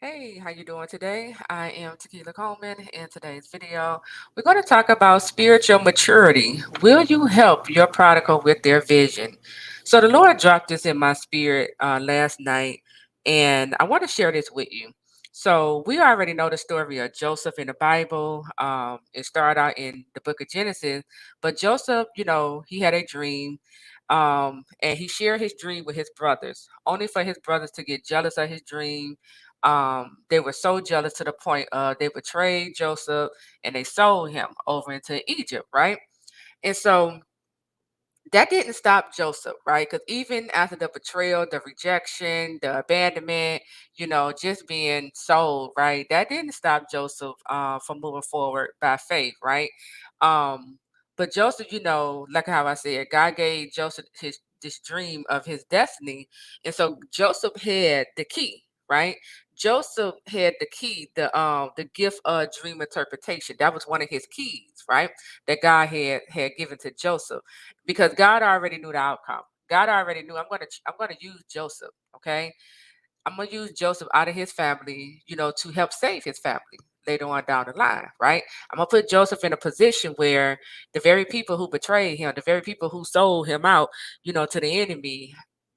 Hey, how you doing today? I am Taquila Coleman. In today's video, we're going to talk about spiritual maturity. Will you help your prodigal with their vision? So the Lord dropped this in my spirit last night, and I want to share this with you. So we already know the story of Joseph in the Bible. It started out in the book of Genesis, but Joseph, he had a dream. And he shared his dream with his brothers, only for his brothers to get jealous of his dream. They were so jealous to the point they betrayed Joseph and they sold him over into Egypt, right? And so that didn't stop Joseph, right? Because even after the betrayal, the rejection, the abandonment, just being sold, right? That didn't stop Joseph from moving forward by faith, right? Um, but Joseph, like how I said, God gave Joseph his this dream of his destiny, and so Joseph had the key, right? Joseph had the key, the gift of dream interpretation. That was one of his keys, right? That God had given to Joseph because God already knew the outcome. God already knew I'm gonna use Joseph. Okay, I'm gonna use Joseph out of his family, to help save his family later on down the line, right? I'm gonna put Joseph in a position where the very people who betrayed him, the very people who sold him out, to the enemy,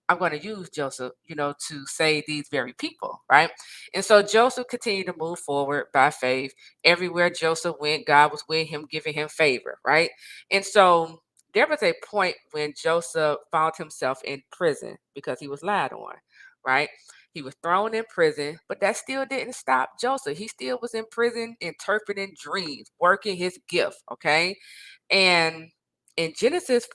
I'm going to use Joseph, to save these very people, right? And so Joseph continued to move forward by faith. Everywhere Joseph went, God was with him, giving him favor, right? And so there was a point when Joseph found himself in prison because he was lied on, right? He was thrown in prison, but that still didn't stop Joseph. He still was in prison interpreting dreams, working his gift, okay? And in Genesis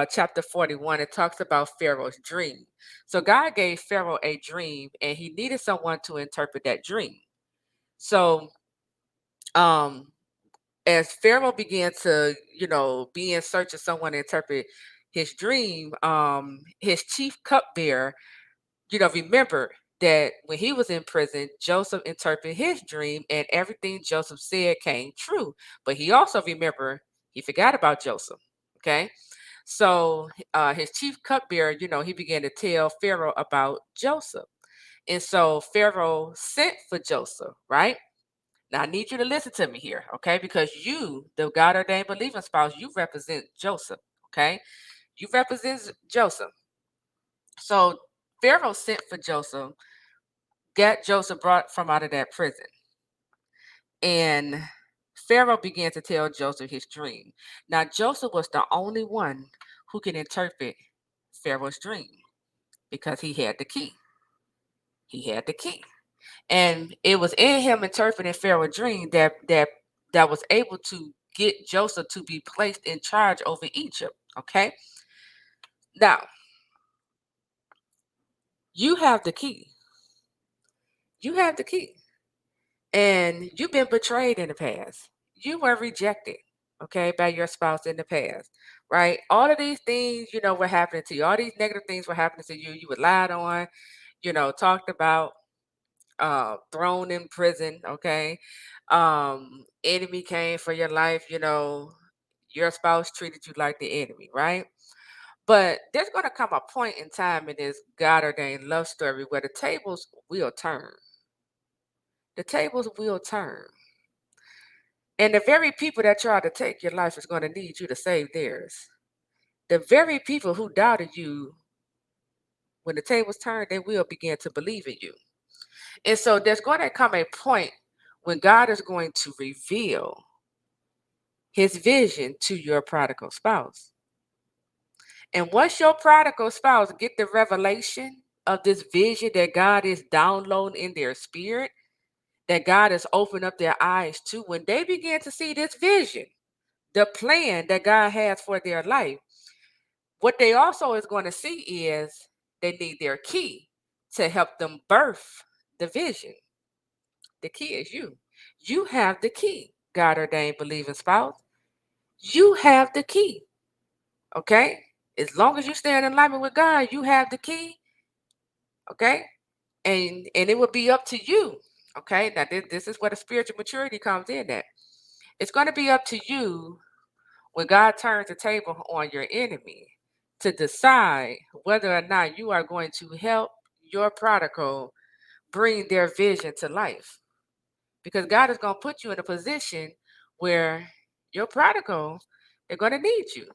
chapter 41, it talks about Pharaoh's dream. So God gave Pharaoh a dream and he needed someone to interpret that dream. So um, as Pharaoh began to, be in search of someone to interpret his dream, his chief cupbearer, remember that when he was in prison, Joseph interpreted his dream and everything Joseph said came true. But he also remembered he forgot about Joseph. Okay. So his chief cupbearer, he began to tell Pharaoh about Joseph. And so Pharaoh sent for Joseph, right? Now I need you to listen to me here, okay? Because you, the God ordained believing spouse, you represent Joseph, okay? You represent Joseph. So Pharaoh sent for Joseph, got Joseph brought from out of that prison. And Pharaoh began to tell Joseph his dream. Now, Joseph was the only one who could interpret Pharaoh's dream because he had the key. He had the key. And it was in him interpreting Pharaoh's dream that was able to get Joseph to be placed in charge over Egypt. Okay. Now, you have the key. You have the key. And you've been betrayed in the past. You were rejected, okay, by your spouse in the past, right? All of these things, were happening to you. All these negative things were happening to you. You were lied on, talked about, thrown in prison, okay? Enemy came for your life, your spouse treated you like the enemy, right? But there's going to come a point in time in this God ordained love story where the tables will turn. The tables will turn. And the very people that try to take your life is going to need you to save theirs. The very people who doubted you, when the tables turn, they will begin to believe in you. And so there's going to come a point when God is going to reveal his vision to your prodigal spouse. And once your prodigal spouse get the revelation of this vision that God is downloading in their spirit, that God has opened up their eyes to, when they begin to see this vision, the plan that God has for their life, what they also is going to see is they need their key to help them birth the vision. The key is you. You have the key, God ordained believing spouse. You have the key. Okay? As long as you stay in alignment with God, you have the key. Okay? And it will be up to you. Okay? Now this is where the spiritual maturity comes in at. It's going to be up to you when God turns the table on your enemy to decide whether or not you are going to help your prodigal bring their vision to life. Because God is going to put you in a position where your prodigal, they're going to need you.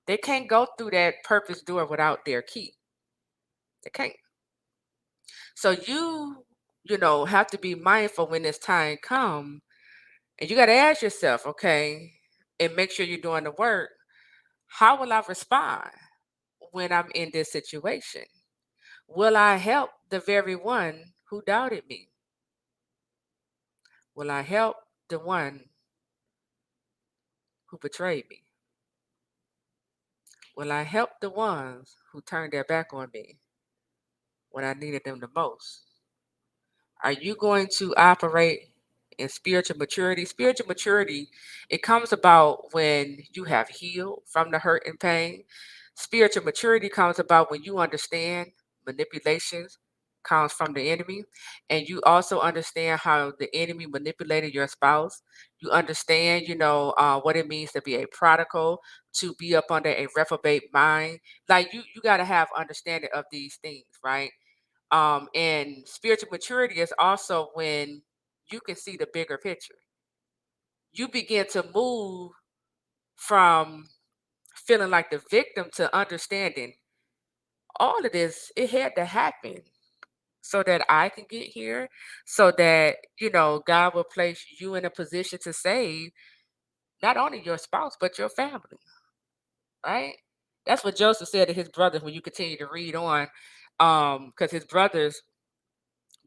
They can't go through that purpose door without their key. They can't. So you have to be mindful when this time comes, and you got to ask yourself, okay, and make sure you're doing the work. How will I respond when I'm in this situation? Will I help the very one who doubted me? Will I help the one who betrayed me? Will I help the ones who turned their back on me when I needed them the most? Are you going to operate in spiritual maturity? Spiritual maturity, it comes about when you have healed from the hurt and pain. Spiritual maturity comes about when you understand manipulations comes from the enemy, and you also understand how the enemy manipulated your spouse. You understand, what it means to be a prodigal, to be up under a reprobate mind. Like you got to have understanding of these things, right? And spiritual maturity is also when you can see the bigger picture. You begin to move from feeling like the victim to understanding all of this, it had to happen so that I can get here, so that, God will place you in a position to save not only your spouse, but your family, right? That's what Joseph said to his brothers when you continue to read on. Because his brothers,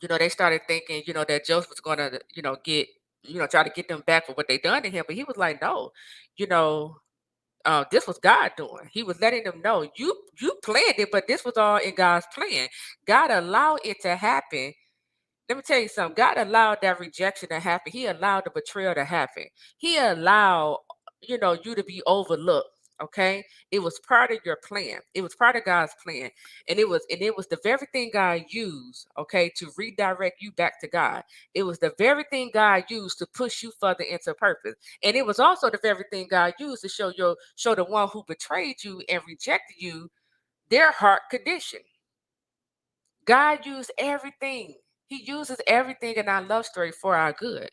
they started thinking, that Joseph was gonna, try to get them back for what they done to him. But he was like, no, you know, this was God doing. He was letting them know you planned it, but this was all in God's plan. God allowed it to happen. Let me tell you something. God allowed that rejection to happen. He allowed the betrayal to happen. He allowed, you to be overlooked. Okay. It was part of your plan. It was part of God's plan. And it was the very thing God used, okay, to redirect you back to God. It was the very thing God used to push you further into purpose. And it was also the very thing God used to show the one who betrayed you and rejected you their heart condition. God used everything. He uses everything in our love story for our good.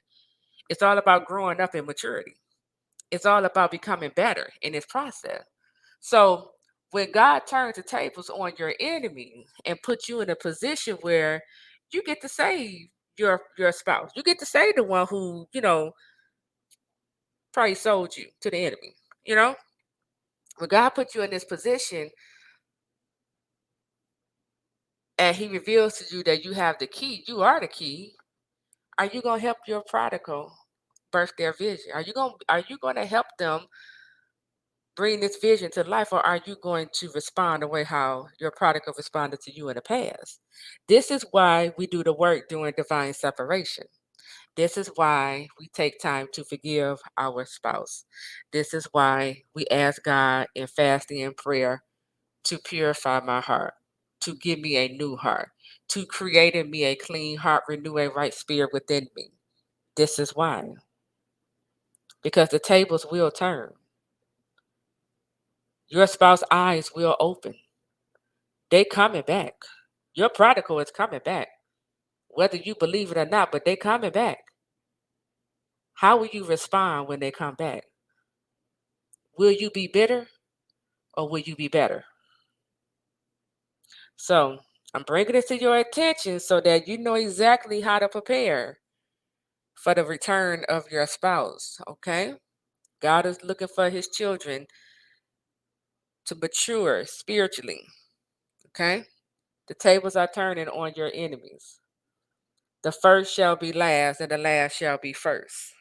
It's all about growing up in maturity. It's all about becoming better in this process. So when God turns the tables on your enemy and puts you in a position where you get to save your spouse, you get to save the one who, probably sold you to the enemy. You know, when God put you in this position and he reveals to you that you have the key, you are the key. Are you gonna help your prodigal birth their vision? Are you gonna help them bring this vision to life, or are you going to respond the way how your prodigal responded to you in the past? This is why we do the work during divine separation. This is why we take time to forgive our spouse. This is why we ask God in fasting and prayer to purify my heart, to give me a new heart, to create in me a clean heart, renew a right spirit within me. This is why. Because the tables will turn. Your spouse's eyes will open. They coming back. Your prodigal is coming back. Whether you believe it or not, but they coming back. How will you respond when they come back? Will you be bitter or will you be better? So I'm bringing it to your attention so that you know exactly how to prepare for the return of your spouse. Okay? God is looking for his children to mature spiritually. Okay? The tables are turning on your enemies. The first shall be last, and the last shall be first.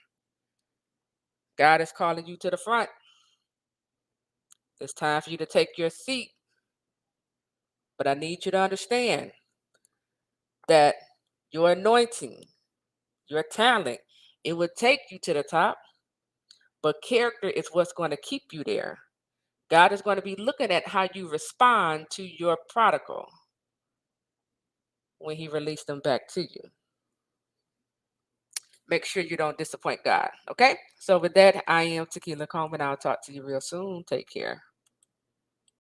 God is calling you to the front. It's time for you to take your seat. But I need you to understand that your anointing, your talent, it will take you to the top, but character is what's going to keep you there. God is going to be looking at how you respond to your prodigal when he released them back to you. Make sure you don't disappoint God. Okay? So with that, I am Taquila Coleman. I'll talk to you real soon. Take care.